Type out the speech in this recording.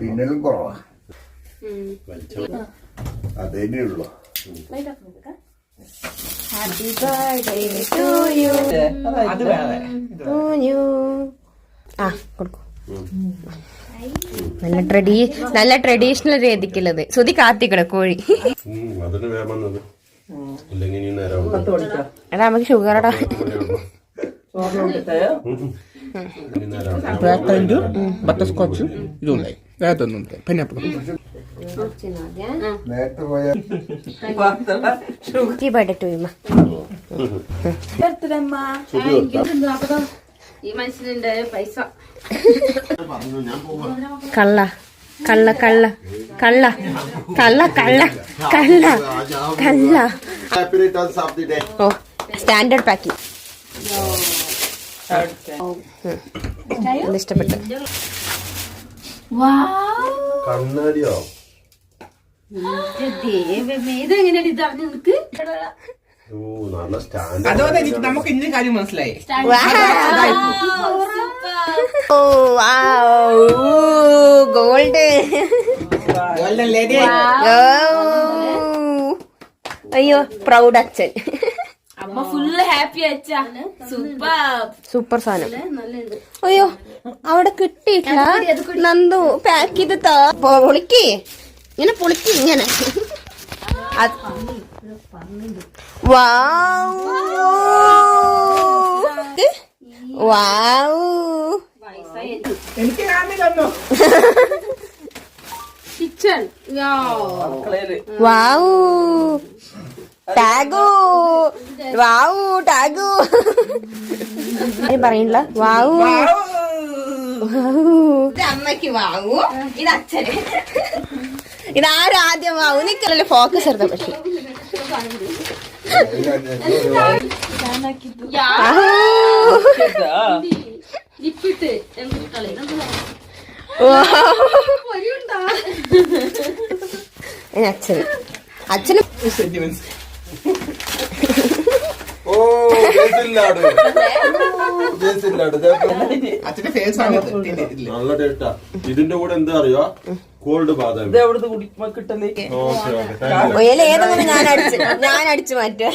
പിന്നലും കുറവാ അതേ ഉള്ളു. Happy birthday to you. ആ കൊടുക്കൂ. നല്ല ട്രഡീഷണൽ രീതിക്കുള്ളത്. സുധി കാത്തിക്കട കോഴി. എടാ നമുക്ക് ഷുഗറടാ. ബട്ടർസ്കോച്ചും ഇതുണ്ടായി. വേറൊന്നും പൈനാപ്പിൾ. ഈ മനുഷ്യനുണ്ട് പൈസ. കള്ള കള്ള കള്ള കള്ള കള്ള കള്ള കള്ള കള്ള. ഓ സ്റ്റാൻഡേർഡ് പാക്കിംഗ്. ഇഷ്ടപ്പെട്ടു. കണ്ണാടിയോ അതോടെ നമുക്ക് ഇന്ന കാര്യം മനസ്സിലായി. ഗോൾഡ്. അയ്യോ പ്രൗഡ് അച്ഛൻ. അമ്മ ഫുള്ള് ഹാപ്പി അച്ഛാ. സൂപ്പർ സാധനം. അയ്യോ അവിടെ കിട്ടിയിട്ടില്ല. നന്ദു പാക്ക് ചെയ്ത് പൊളിക്ക്. ഇങ്ങനെ പൊളിക്ക് ഇങ്ങനെ. എനിക്ക് കാണില്ലല്ലോ. കിച്ചൺ. വാവൂ ടാഗു. വാവൂ ടാഗു പറയണില്ല. വാവൂ അമ്മക്ക് വാവൂ. ഇത് അച്ഛന്. ഇതാരാദ്യം വാവൂ നിക്കല്ലേ ഫോക്കസ് എടുത്ത. പക്ഷെ അച്ഛന് അച്ഛന് ഇതിന്റെ കൂടെ എന്താ അറിയോ? കോൾഡ് ബാദം. ഏതെങ്കിലും ഞാൻ അടിച്ചു മാറ്റുക.